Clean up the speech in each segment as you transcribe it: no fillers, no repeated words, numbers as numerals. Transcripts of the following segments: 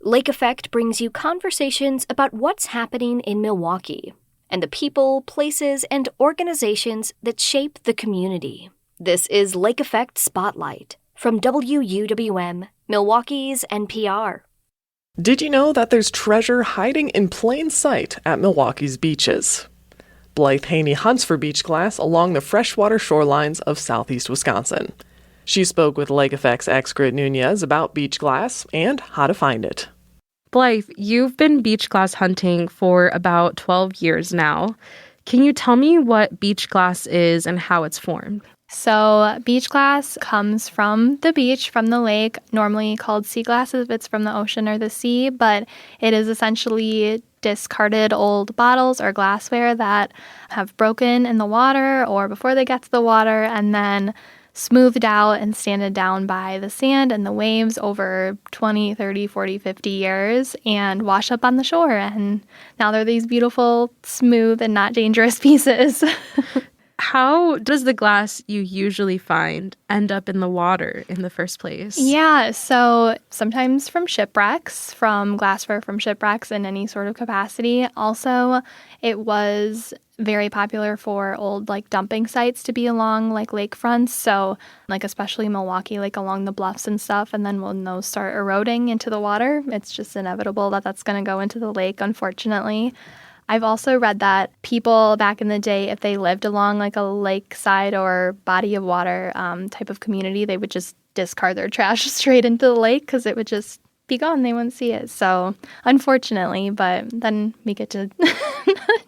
Lake Effect brings you conversations about what's happening in Milwaukee and the people, places, and organizations that shape the community. This is Lake Effect Spotlight from WUWM, Milwaukee's NPR. Did you know that there's treasure hiding in plain sight at Milwaukee's beaches? Blythe Haney hunts for beach glass along the freshwater shorelines of southeast Wisconsin. She spoke with Lake Effect's Xcaret Nuñez about beach glass and how to find it. Blythe, you've been beach glass hunting for about 12 years now. Can you tell me what beach glass is and how it's formed? So beach glass comes from the beach, from the lake, normally called sea glass if it's from the ocean or the sea, but it is essentially discarded old bottles or glassware that have broken in the water or before they get to the water and then smoothed out and sanded down by the sand and the waves over 20, 30, 40, 50 years and wash up on the shore. And now they're these beautiful, smooth, and not dangerous pieces. How does the glass you usually find end up in the water in the first place? Yeah, so sometimes from shipwrecks, from glassware from shipwrecks in any sort of capacity. Also, it was very popular for old dumping sites to be along lakefronts. So especially Milwaukee, along the bluffs and stuff. And then when those start eroding into the water, it's just inevitable that that's going to go into the lake, unfortunately. I've also read that people back in the day, if they lived along a lakeside or body of water type of community, they would just discard their trash straight into the lake because it would just be gone. They wouldn't see it. So unfortunately, but then we get to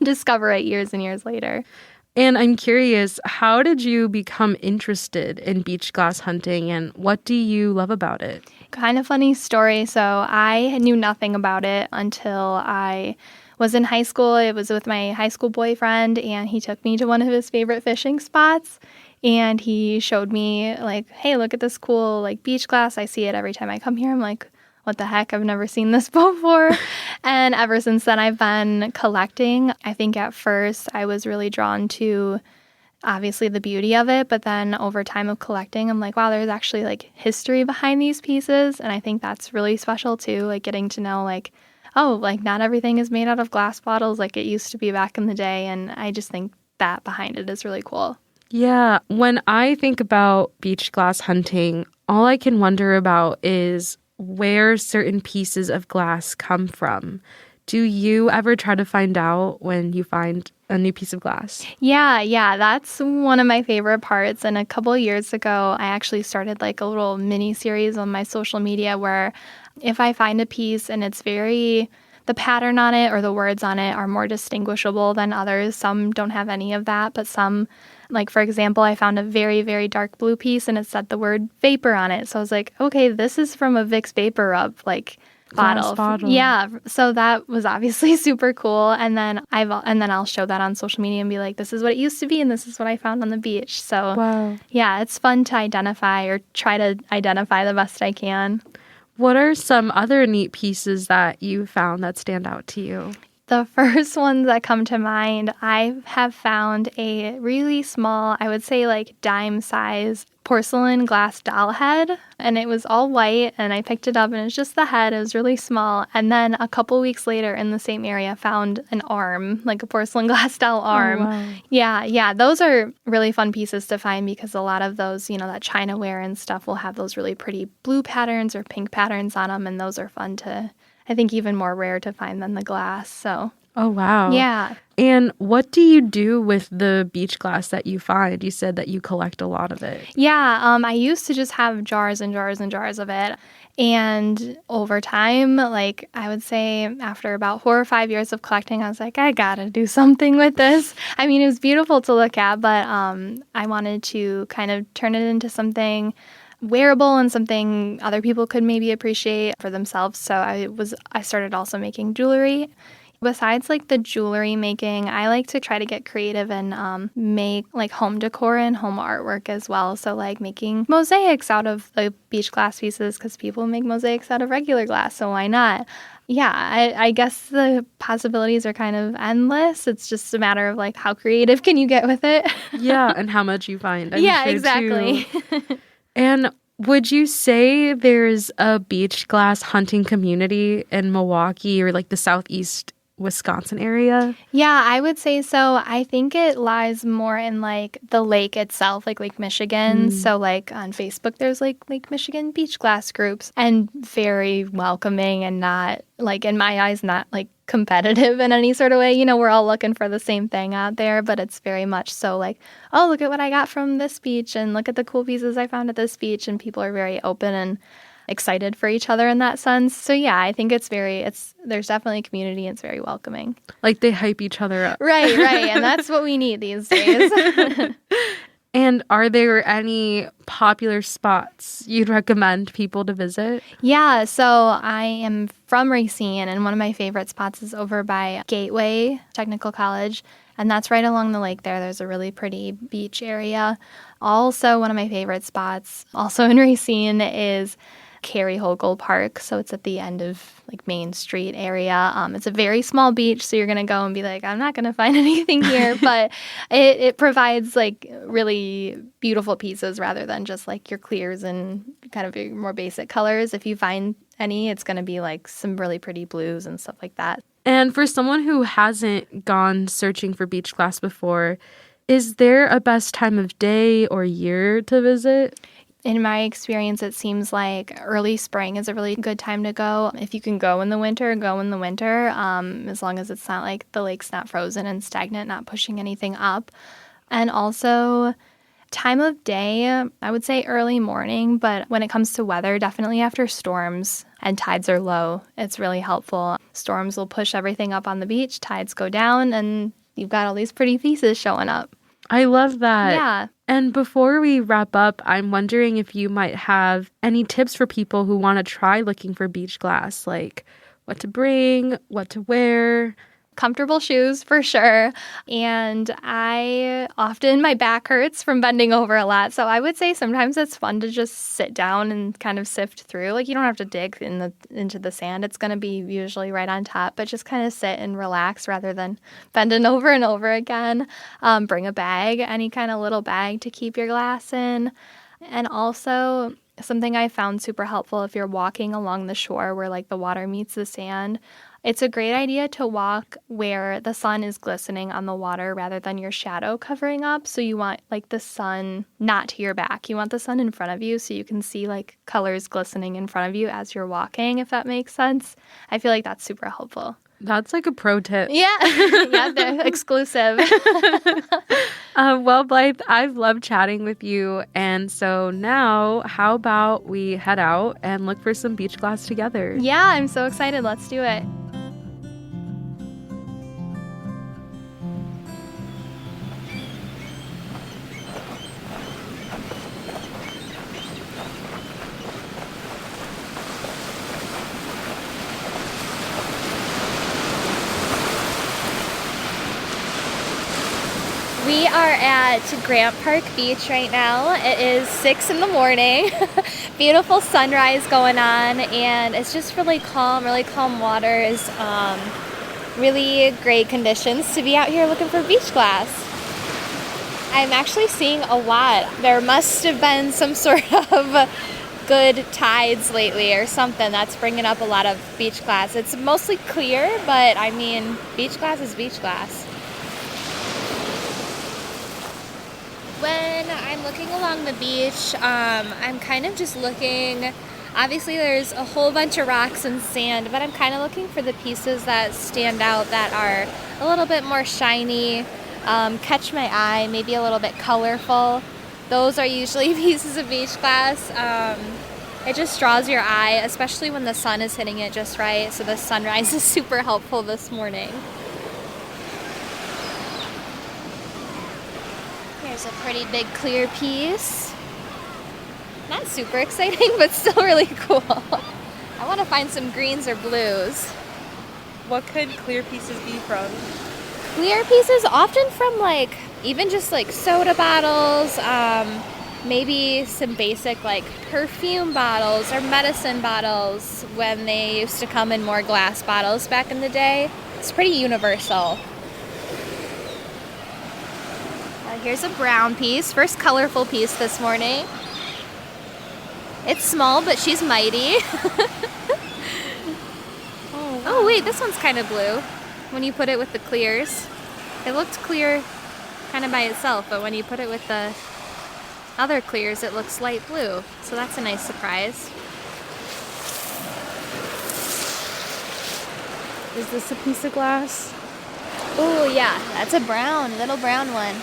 discover it years and years later. And I'm curious, how did you become interested in beach glass hunting and what do you love about it? Kind of funny story. So I knew nothing about it until I was in high school. It was with my high school boyfriend, and he took me to one of his favorite fishing spots. And he showed me, hey, look at this cool, beach glass. I see it every time I come here. I'm like, what the heck? I've never seen this before. And ever since then, I've been collecting. I think at first I was really drawn to, obviously, the beauty of it. But then over time of collecting, I'm like, wow, there's actually, history behind these pieces. And I think that's really special, too, getting to know, not everything is made out of glass bottles like it used to be back in the day. And I just think that behind it is really cool. Yeah. When I think about beach glass hunting, all I can wonder about is where certain pieces of glass come from. Do you ever try to find out when you find a new piece of glass? Yeah, that's one of my favorite parts. And a couple of years ago, I actually started a little mini series on my social media where if I find a piece and it's the pattern on it or the words on it are more distinguishable than others. Some don't have any of that, but some, for example, I found a very, very dark blue piece and it said the word vapor on it. So I was like, okay, this is from a Vicks Vapor Rub, bottle. Yeah, so that was obviously super cool. And then I'll show that on social media and be like, this is what it used to be and this is what I found on the beach. So wow. Yeah, it's fun to identify or try to identify the best I can. What are some other neat pieces that you found that stand out to you? The first ones that come to mind, I have found a really small, I would say dime size porcelain glass doll head. And it was all white and I picked it up and it was just the head. It was really small. And then a couple weeks later in the same area, found an arm, a porcelain glass doll arm. Oh, wow. Yeah. Those are really fun pieces to find because a lot of those, that Chinaware and stuff will have those really pretty blue patterns or pink patterns on them. And those are fun to, I think, even more rare to find than the glass. So. Oh, wow. Yeah. And what do you do with the beach glass that you find? You said that you collect a lot of it. Yeah, I used to just have jars and jars and jars of it. And over time, I would say after about 4 or 5 years of collecting, I was like, I gotta do something with this. I mean, it was beautiful to look at, but I wanted to kind of turn it into something wearable and something other people could maybe appreciate for themselves. So I started also making jewelry. Besides the jewelry making, I like to try to get creative and make home decor and home artwork as well. So making mosaics out of the beach glass pieces because people make mosaics out of regular glass. So why not? Yeah, I guess the possibilities are kind of endless. It's just a matter of how creative can you get with it? Yeah, and how much you find. Yeah, exactly. And Would you say there's a beach glass hunting community in Milwaukee or like the southeast Wisconsin area? Yeah, I would say so. I think it lies more in like the lake itself, like Lake Michigan. So like on Facebook, there's like Lake Michigan beach glass groups, and very welcoming and not like, in my eyes, not like competitive in any sort of way. You know, we're all looking for the same thing out there, but it's very much so like, oh, look at what I got from this beach and look at the cool pieces I found at this beach. And people are very open and excited for each other in that sense. So yeah, I think there's definitely a community and it's very welcoming. Like they hype each other up. Right. And that's what we need these days. And are there any popular spots you'd recommend people to visit? Yeah, so I am from Racine, and one of my favorite spots is over by Gateway Technical College, and that's right along the lake there. There's a really pretty beach area. Also, one of my favorite spots, also in Racine, is Carrie Hogle Park. So it's at the end of like Main Street area. It's a very small beach, so you're going to go and be like, I'm not going to find anything here. But it provides like really beautiful pieces rather than just like your clears and kind of your more basic colors. If you find any, it's going to be like some really pretty blues and stuff like that. And for someone who hasn't gone searching for beach glass before, is there a best time of day or year to visit? In my experience, it seems like early spring is a really good time to go. If you can go in the winter, go in the winter, as long as it's not like the lake's not frozen and stagnant, not pushing anything up. And also, time of day, I would say early morning, but when it comes to weather, definitely after storms and tides are low, it's really helpful. Storms will push everything up on the beach, tides go down, and you've got all these pretty pieces showing up. I love that. Yeah. And before we wrap up, I'm wondering if you might have any tips for people who want to try looking for beach glass, like what to bring, what to wear. Comfortable shoes for sure. And my back hurts from bending over a lot. So I would say sometimes it's fun to just sit down and kind of sift through. Like you don't have to dig into the sand. It's going to be usually right on top, but just kind of sit and relax rather than bending over and over again. Bring a bag, any kind of little bag to keep your glass in. And also something I found super helpful if you're walking along the shore where like the water meets the sand, it's a great idea to walk where the sun is glistening on the water rather than your shadow covering up. So you want like the sun not to your back. You want the sun in front of you so you can see like colors glistening in front of you as you're walking, if that makes sense. I feel like that's super helpful. That's like a pro tip. Yeah. Yeah, they're exclusive. Well, Blythe, I've loved chatting with you. And so now, how about we head out and look for some beach glass together? Yeah, I'm so excited. Let's do it. We are at Grant Park Beach right now. It is 6 in the morning. Beautiful sunrise going on, and it's just really calm waters. Really great conditions to be out here looking for beach glass. I'm actually seeing a lot. There must have been some sort of good tides lately or something that's bringing up a lot of beach glass. It's mostly clear, but I mean, beach glass is beach glass. When I'm looking along the beach, I'm kind of just looking, obviously there's a whole bunch of rocks and sand, but I'm kind of looking for the pieces that stand out that are a little bit more shiny, catch my eye, maybe a little bit colorful. Those are usually pieces of beach glass. It just draws your eye, especially when the sun is hitting it just right, so the sunrise is super helpful this morning. Here's a pretty big clear piece. Not super exciting, but still really cool. I want to find some greens or blues. What could clear pieces be from? Clear pieces often from like, even just like soda bottles, maybe some basic like perfume bottles or medicine bottles when they used to come in more glass bottles back in the day. It's pretty universal. Here's a brown piece, first colorful piece this morning. It's small, but she's mighty. Oh, wait, this one's kind of blue when you put it with the clears. It looked clear kind of by itself, but when you put it with the other clears, it looks light blue. So that's a nice surprise. Is this a piece of glass? Oh, yeah, that's a little brown one.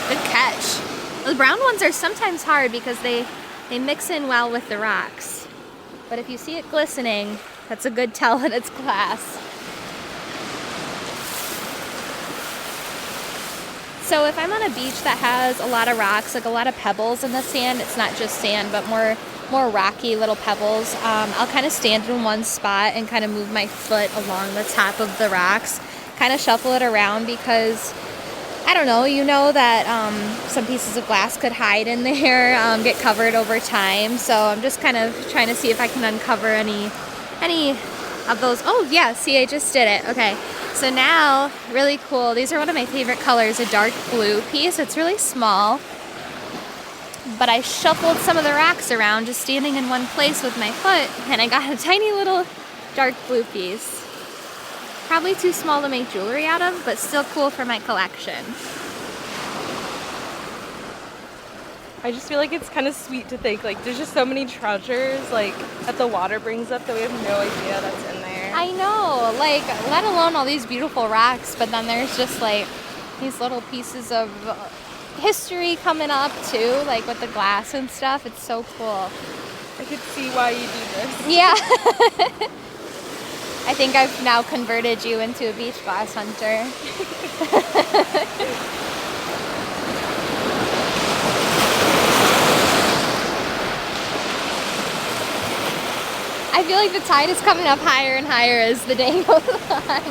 Good catch. The brown ones are sometimes hard because they mix in well with the rocks. But if you see it glistening, that's a good tell that it's glass. So if I'm on a beach that has a lot of rocks, like a lot of pebbles in the sand, it's not just sand, but more rocky little pebbles, I'll kind of stand in one spot and kind of move my foot along the top of the rocks, kind of shuffle it around because, I don't know, you know that some pieces of glass could hide in there, get covered over time. So I'm just kind of trying to see if I can uncover any of those. Oh yeah, see, I just did it. Okay, so now, really cool. These are one of my favorite colors, a dark blue piece. It's really small, but I shuffled some of the rocks around just standing in one place with my foot, and I got a tiny little dark blue piece. Probably too small to make jewelry out of, but still cool for my collection. I just feel like it's kind of sweet to think, like, there's just so many treasures, like, that the water brings up that we have no idea that's in there. I know, like, let alone all these beautiful rocks, but then there's just, like, these little pieces of history coming up, too, like, with the glass and stuff. It's so cool. I could see why you do this. Yeah. I think I've now converted you into a beach glass hunter. I feel like the tide is coming up higher and higher as the day goes on.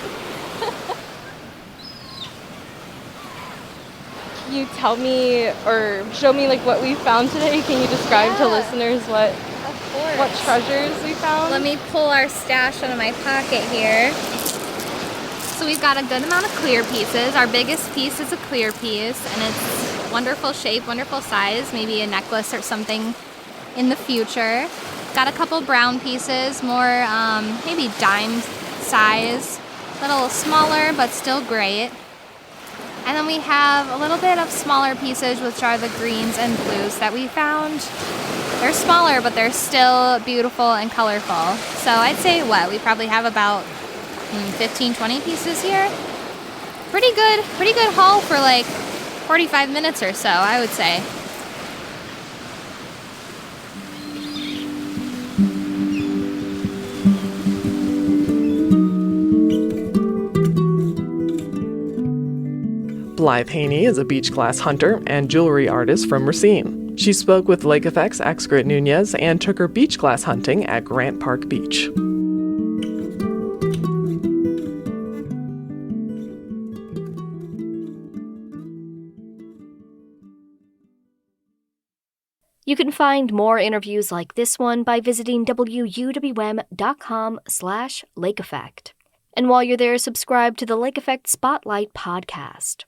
Can you tell me or show me like what we found today? Can you describe to listeners what treasures we found? Let me pull our stash out of my pocket here. So we've got a good amount of clear pieces. Our biggest piece is a clear piece, and it's wonderful shape, wonderful size, maybe a necklace or something in the future. Got a couple brown pieces, more maybe dime size, a little smaller but still great. And then we have a little bit of smaller pieces, which are the greens and blues that we found. They're smaller, but they're still beautiful and colorful. So I'd say we probably have about 15, 20 pieces here. Pretty good haul for like 45 minutes or so, I would say. Blythe Haney is a beach glass hunter and jewelry artist from Racine. She spoke with Lake Effect's Xcaret Nuñez and took her beach glass hunting at Grant Park Beach. You can find more interviews like this one by visiting wuwm.com/lakeeffect. And while you're there, subscribe to the Lake Effect Spotlight podcast.